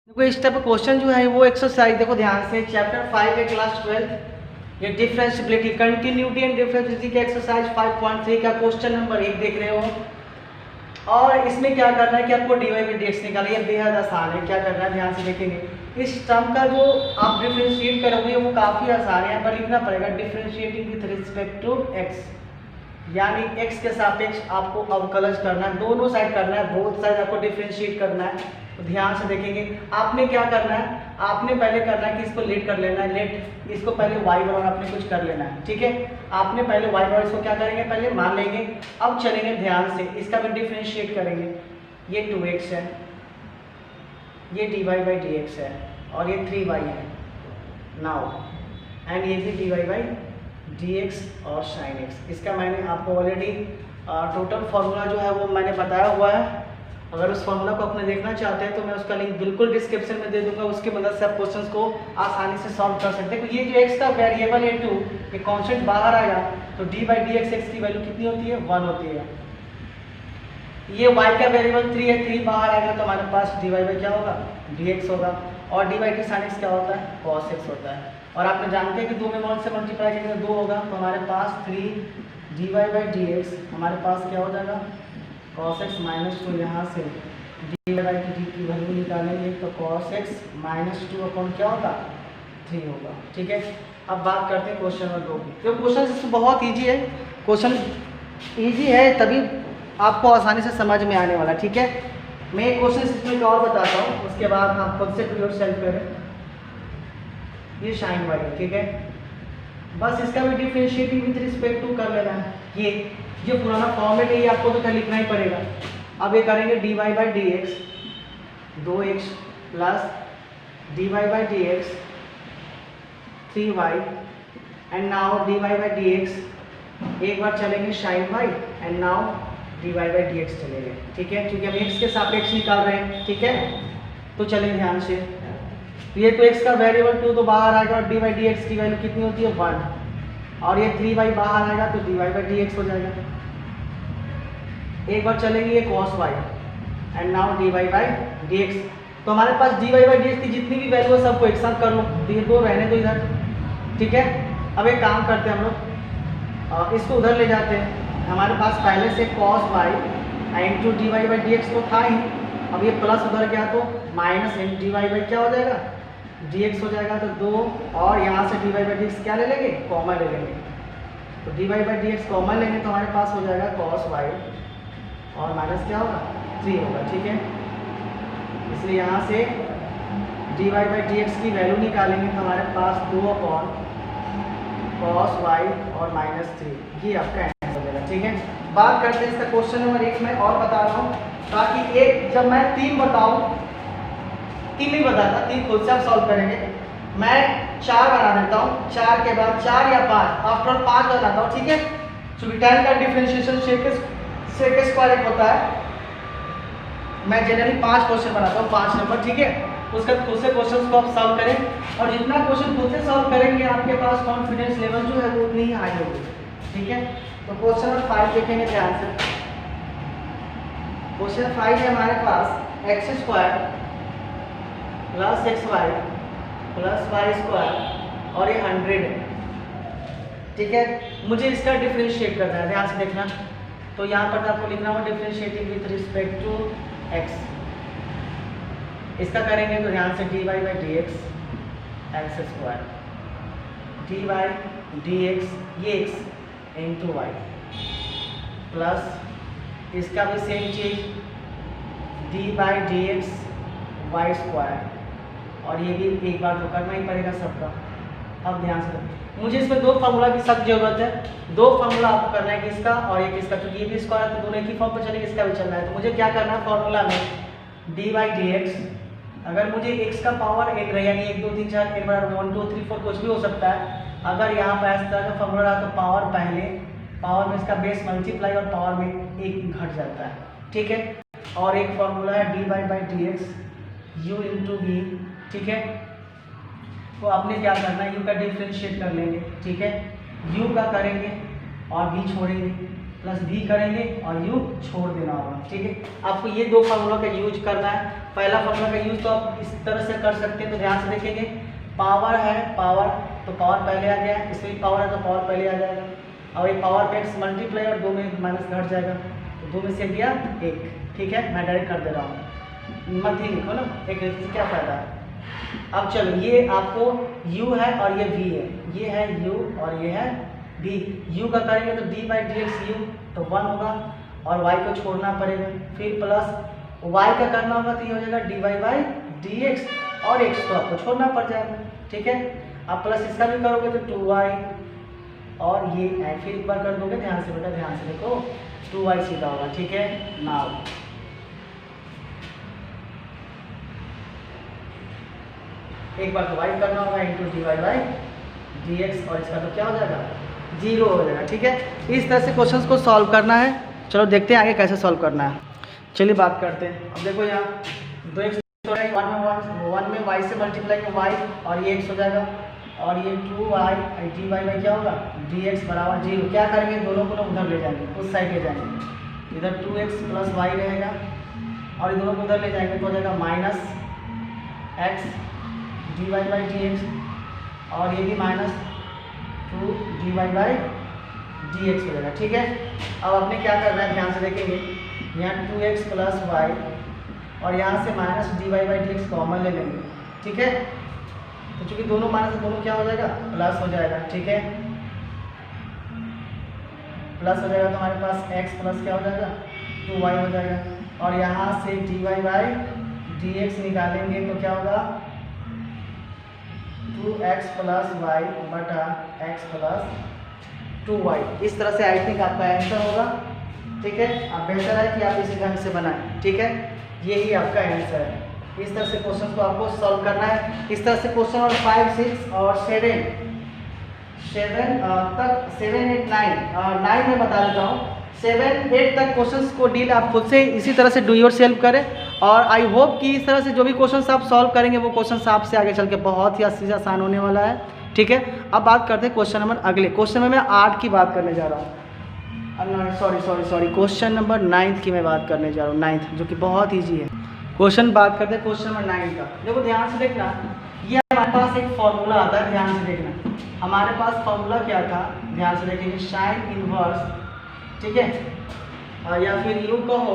देखो इस टाइप का क्वेश्चन जो है वो एक्सरसाइज देखो ध्यान से चैप्टर 5 है क्लास 12 ये डिफरेंशिएबिलिटी कंटिन्यूटी एंड डिफरेंशिएबिलिटी का एक्सरसाइज 5.3 का क्वेश्चन नंबर 1 देख रहे हो। और इसमें क्या करना है कि आपको dy बाई dx निकालना है। ये बेहद आसान है। क्या करना है ध्यान से देखेंगे। इस टर्म का जो आप डिफरेंशिएट करोगे वो काफ़ी आसान है। यहाँ पर लिखना पड़ेगा differentiating with respect to x, यानी x के सापेक्ष आपको अवकलज करना है, दोनों साइड करना है, बोथ साइड आपको डिफरेंशिएट करना है। तो ध्यान से देखेंगे आपने क्या करना है, आपने पहले करना है कि इसको लेट कर लेना है, लेट इसको पहले y बराबर आपने कुछ कर लेना है, ठीक है। आपने पहले y बराबर इसको क्या करेंगे, पहले मान लेंगे। अब चलेंगे ध्यान से, इसका भी डिफरेंशिएट करेंगे। ये 2x है, ये dy बाई dx है और ये 3y है नाउ, एंड ये भी dy बाई dx और sin x। इसका मैंने आपको ऑलरेडी टोटल फार्मूला जो है वो मैंने बताया हुआ है। अगर उस फार्मूला को अपने देखना चाहते हैं तो मैं उसका लिंक बिल्कुल डिस्क्रिप्शन में दे दूंगा। उसकी मदद से आप क्वेश्चंस को आसानी से सॉल्व कर सकते हैं। ये जो x का वेरिएबल है 2, ये कांस्टेंट बाहर आया तो dy बाई dx x की वैल्यू कितनी होती है, 1 होती है। ये y का वेरिएबल 3 है, 3 बाहर आएगा तो हमारे पास dy बाई क्या होगा, dx होगा। और dy बाई sin x क्या होता है, cos x होता है। और आपने जानते हैं कि 2 में 1 से मल्टीप्लाई करेंगे 2 होगा, तो हमारे पास 3 dy बाई dx हमारे पास क्या हो जाएगा, cos x माइनस 2। यहाँ से dy बाई dt की वैल्यू निकालेंगे तो cos x माइनस 2 अपॉन क्या होगा, 3 होगा, ठीक है। अब बात करते हैं क्वेश्चन नंबर 2 की। तो क्वेश्चन बहुत ईजी है, क्वेश्चन ईजी है तभी आपको आसानी से समझ में आने वाला, ठीक है। मैं एक क्वेश्चन इसमें और बताता हूँ, उसके बाद आप खुद से डू योर सेल्फ करें। ये sin y, ठीक है। बस इसका भी डिफरेंशिएटिंग विद रिस्पेक्ट टू कर लेना है। ये पुराना फॉर्मेट है, ये आपको तो लिखना ही पड़ेगा। अब ये करेंगे dy by dx 2x plus dy by dx 3y and now dy by dx एक बार चलेंगे sin y and now dy by dx चलेंगे, ठीक है, क्योंकि हम x के सापेक्ष निकाल रहे हैं, ठीक है। तो चलें ध्यान से, ये तो x का वेरिएबल 2 तो बाहर आएगा और dy बाई dx की वैल्यू कितनी होती है, 1। और ये 3y बाहर आएगा तो dy बाई dx हो जाएगा। एक बार चलेंगे ये cos y and now dy by dx। तो हमारे पास dy बाई dx की जितनी भी वैल्यू है सबको एक साथ कर लो, तो ये 2 रहने दो इधर, ठीक है। अब एक काम करते हैं हम लोग, इसको उधर ले जाते हैं। हमारे पास पहले से cos y into dy by dx तो था ही, अब ये प्लस उधर गया तो माइनस dy बाई क्या हो जाएगा, dx हो जाएगा। तो 2 और यहाँ से dy बाई dx क्या ले लेंगे, कॉमन ले लेंगे। तो dy बाई dx कॉमन लेंगे तो हमारे पास हो जाएगा cos y और माइनस क्या होगा, 3 होगा, ठीक है। इसलिए यहाँ से dy बाई dx की वैल्यू निकालेंगे तो हमारे पास 2 अपॉन cos y और माइनस 3, ये आपका आंसर हो जाएगा, ठीक है। बात करते हैं इसका क्वेश्चन नंबर 1 में और बता रहा हूँ, ताकि एक जब मैं 3 बताऊँ, 3 नहीं बताता, 3 खुद से आप सॉल्व करेंगे। मैं 4 बना देता हूँ, 4 के बाद 4 या 5, आफ्टर 5 बनाता हूँ, ठीक है। चूंकि 10 का डिफरेंशिएशन सेक स्क्वायर एक होता है, मैं जनरली 5 क्वेश्चन बनाता हूँ, 5 नंबर, ठीक है। उसके बाद खुद से क्वेश्चन को आप सॉल्व करें, और जितना क्वेश्चन खुद से सॉल्व करेंगे आपके पास कॉन्फिडेंस लेवल जो है वो उतनी ही हाई होगी, ठीक है। तो क्वेश्चन नंबर 5 देखेंगे ध्यान से। क्वेश्चन 5 है हमारे पास x square plus x y plus y square और ये 100 है, ठीक है। मुझे इसका डिफरेंशिएट करना है, ध्यान से देखना। तो यहाँ पर आपको लिखना होगा differentiating with respect to x। इसका करेंगे तो ध्यान से dy by dx X square, dy dx ये x इंटू वाई, प्लस इसका भी सेम चीज dy by dx Y square, और ये भी एक बार तो करना ही पड़ेगा सबका। अब ध्यान से मुझे इसमें 2 फार्मूला की सख्त जरूरत है। 2 फार्मूला आपको करना है, किसका और एक इसका, क्योंकि ये भी स्क्वायर है तो दोनों एक ही फॉर्म पर चलेंगे, इसका भी चलना है। तो मुझे क्या करना है, फार्मूला में dy बाई dx, अगर मुझे x का पावर 1 रहे, यानी 1 2 3 4 1 बराबर 1 2 3 4 कुछ भी हो सकता है। अगर यहाँ पर इस तरह का फार्मूला रहा तो पावर पहले, पावर में इसका बेस मल्टीप्लाई और पावर में 1 घट जाता है, ठीक है। और एक फार्मूला है dy by dx u into v, ठीक है। तो आपने क्या करना है, u का डिफरेंशिएट कर लेंगे, ठीक है। u का करेंगे और v छोड़ेंगे, प्लस भी करेंगे और यू छोड़ देना होगा। ठीक है, आपको ये दो फार्मूला का यूज करना है। पहला फार्मूला का यूज तो आप इस तरह से कर सकते हैं, तो ध्यान से देखेंगे, पावर है पावर, तो पावर पहले आ गया, इसमें पावर है तो पावर पहले आ जाएगा, और ये पावर पे एक्स मल्टीप्लाई और 2 में माइनस घट जाएगा, तो 2 में से गया 1। ठीक है, मैं डायरेक्ट कर दे रहा हूँ, मत ही लिखो ना, एक से क्या फ़ायदा है। अब चलो, ये आपको u है और ये v है, ये है u और ये है v। u का करेंगे तो d by D x you तो 1 होगा और y को छोड़ना पड़ेगा, फिर प्लस y का करना होगा तो ये हो जाएगा dy बाई डी एक्स, और x को आपको छोड़ना पड़ जाएगा। ठीक है, अब प्लस इसका भी करोगे तो 2y और ये फिर एक बार कर दोगे, ध्यान से बेटा ध्यान से देखो, 2y सीधा होगा। ठीक है, नाउ एक बार तो y करना होगा into D Y by D X, और इसका तो क्या हो जाएगा 0 हो जाएगा। ठीक है, इस तरह से क्वेश्चंस को सॉल्व करना है। चलो देखते हैं आगे कैसे सॉल्व करना है। चलिए बात करते हैं। अब देखो यहाँ 2x 1 में y से मल्टीप्लाई में y और ये x हो जाएगा, और ये 2y डी वाई बाई क्या होगा डी एक्स बराबर 0। क्या करेंगे, दोनों को उधर ले जाएंगे, उस साइड ले जाएंगे, इधर 2x प्लस वाई रहेगा और ये दोनों को उधर ले जाएंगे तो हो जाएगा minus X D Y by D X, और ये भी minus 2 D Y by D X हो जाएगा। ठीक है, अब आपने क्या करना है, ध्यान से देखेंगे, यहाँ 2x प्लस वाई और यहाँ से minus D Y by D X common ले लेंगे। ठीक है, तो चूंकि दोनों माइनस दोनों क्या हो जाएगा प्लस हो जाएगा। ठीक है, प्लस हो जाएगा तो हमारे पास x प्लस क्या हो जाएगा 2y हो जाएगा, और यहाँ से D Y by D X निकालेंगे तो क्या होगा 2x प्लस वाई बटा x प्लस 2y। इस तरह से आई थिंक आपका आंसर होगा। ठीक है, अब बेहतर है कि आप इसी ढंग से बनाएं। ठीक है, यही आपका आंसर है। इस तरह से क्वेश्चन को आपको सॉल्व करना है। इस तरह से क्वेश्चन नंबर 5, 6 और 7 तक 7, 8, 9 में बता देता हूँ। 7, 8 तक क्वेश्चंस को डील आप खुद से इसी तरह से डू योर सेल्फ करें, और आई होप कि इस तरह से जो भी क्वेश्चंस आप सॉल्व करेंगे वो क्वेश्चंस आपसे आगे चल के बहुत ही आसान होने वाला है। ठीक है, अब बात करते हैं क्वेश्चन नंबर अगले। क्वेश्चन में मैं 8 की बात करने जा रहा हूँ, सॉरी क्वेश्चन नंबर 9 की मैं बात करने जा रहा हूँ, 9 जो कि बहुत ईजी है। क्वेश्चन बात करते हैं क्वेश्चन नंबर 9 का। देखो ध्यान से देखना, ये हमारे पास एक फॉर्मूला आता है, ध्यान से देखना। हमारे पास फॉर्मूला क्या था, ध्यान से देखेंगे, साइन इनवर्स। ठीक है, या फिर यूँ कहो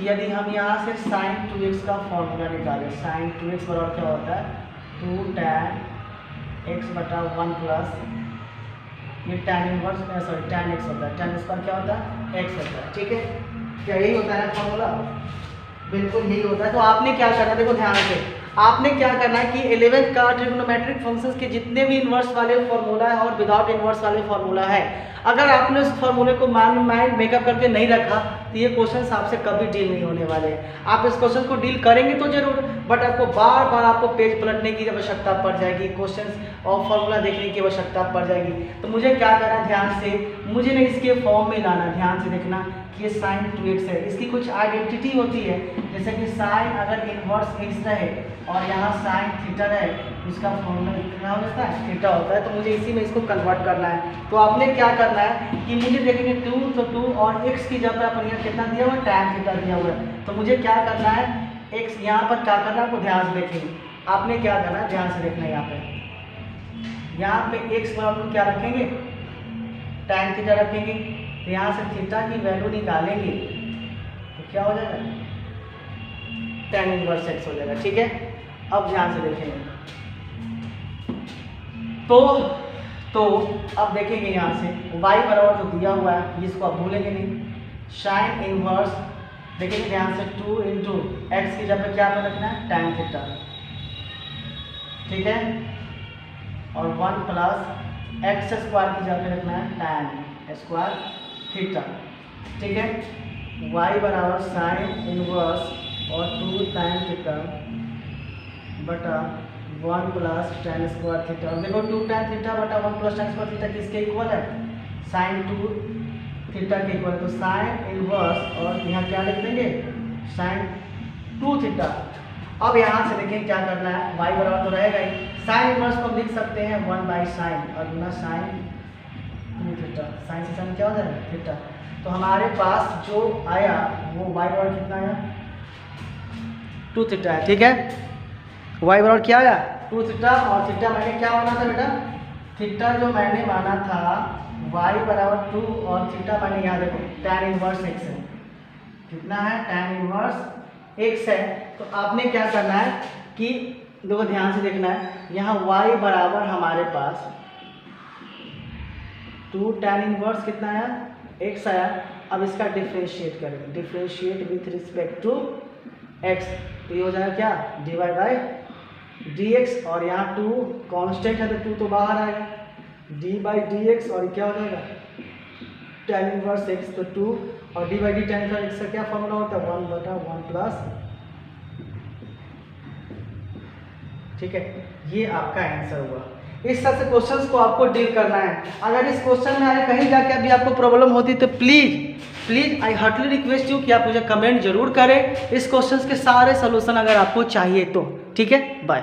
यदि हम यहाँ से साइन 2x का फॉर्मूला निकालें, साइन 2x बराबर क्या होता है 2 tan x बटा 1 प्लस ये tan इनवर्स tan x होता है, tan स्क्वायर क्या होता है x होता है। ठीक है, क्या यही होता है फॉर्मूला, बिल्कुल यही होता है। तो आपने क्या करना है, देखो ध्यान से, आपने क्या करना है कि 11th का ट्रिग्नोमेट्रिक फंक्शंस के जितने भी इन्वर्स वाले फॉर्मूला है और विदाउट इन्वर्स वाले फॉर्मूला है, अगर आपने उस फॉर्मूले को माइंड मेकअप करके नहीं रखा तो ये क्वेश्चन आपसे कभी डील नहीं होने वाले हैं। आप इस क्वेश्चन को डील करेंगे तो जरूर, बट आपको बार बार आपको पेज पलटने की आवश्यकता पड़ जाएगी, क्वेश्चन और फॉर्मूला देखने की आवश्यकता पड़ जाएगी। तो मुझे क्या करना है, ध्यान से, मुझे ना इसके फॉर्म में लाना, ध्यान से देखना कि ये साइन 2x है, इसकी कुछ आइडेंटिटी होती है, जैसे कि साइन अगर इनवर्स x रहे और यहाँ साइन थीटा है, इसका फॉर्मूला कितना हो जाता है थीटा होता है। तो मुझे इसी में इसको कन्वर्ट करना है। तो आपने क्या करना है कि मुझे देखेंगे 2 तो 2 और x की जगह पर यहाँ कितना दिया हुआ है tan थीटा दिया हुआ है। तो मुझे क्या करना है, x यहाँ पर क्या करना है आपको ध्यान से देखेंगे, आपने क्या करना है ध्यान से देखना, यहाँ पे x बराबर क्या रखेंगे tan थीटा रखेंगे, तो यहाँ से थीटा की वैल्यू निकालेंगे तो क्या हो जाएगा tan इनवर्स x हो जाएगा। ठीक है, अब ध्यान से देखेंगे, तो अब देखेंगे यहाँ से y बराबर तो दिया हुआ है, जिसको आप भूलेंगे नहीं, साइन इनवर्स देखेंगे ध्यान से 2 इंटू एक्स की जगह क्या पर रखना है tan थीटा। ठीक है, और 1 प्लस एक्स स्क्वायर की जगह पे रखना है tan स्क्वायर थीटा। ठीक है, y बराबर साइन इनवर्स और 2 tan थीटा बटा 1 प्लस tan स्क्वायर थीटा। और देखो 2 tan थीटा बटा 1 प्लस tan स्क्वायर थीटा किसके इक्वल है, साइन 2 थीटा के इक्वल है। तो साइन इनवर्स और यहाँ क्या लिख देंगे साइन 2 थीटा। अब यहाँ से देखिए क्या करना है, y बराबर तो रहेगा ही, साइन इनवर्स को हम लिख सकते हैं 1 बाई साइन और गुना साइन 2 थीटा, साइन से साइन क्या हो जाएगा थीटा। तो हमारे पास जो आया वो y बराबर कितना आया 2 थीटा है, ठीक है। y बराबर क्या आया 2 थीटा, और थीटा मैंने क्या माना था बेटा, थीटा जो मैंने माना था y बराबर 2 और थीटा मैंने यहाँ देखो tan इनवर्स x है, कितना है tan इनवर्स x है। तो आपने क्या करना है कि देखो ध्यान से देखना है, यहाँ y बराबर हमारे पास 2 tan इनवर्स कितना आया x आया। अब इसका डिफ्रेंशिएट करेंगे, differentiate with respect to x, तो ये हो जाएगा क्या dy बाई dx, और यहाँ 2 कांस्टेंट है तो 2 तो बाहर आएगा, d बाई dx, और क्या हो जाएगा tan इनवर्स x, तो 2 और d by D tan inverse x का क्या फॉर्मूला होता है 1/1 प्लस, ठीक है। ये आपका आंसर हुआ। इस तरह से क्वेश्चंस को आपको डील करना है। अगर इस क्वेश्चन में आगे कहीं जाके अभी आपको प्रॉब्लम होती तो please I heartly request you कि आप मुझे कमेंट जरूर करें इस क्वेश्चंस के सारे सोल्यूशन अगर आपको चाहिए तो, ठीक है। बाय।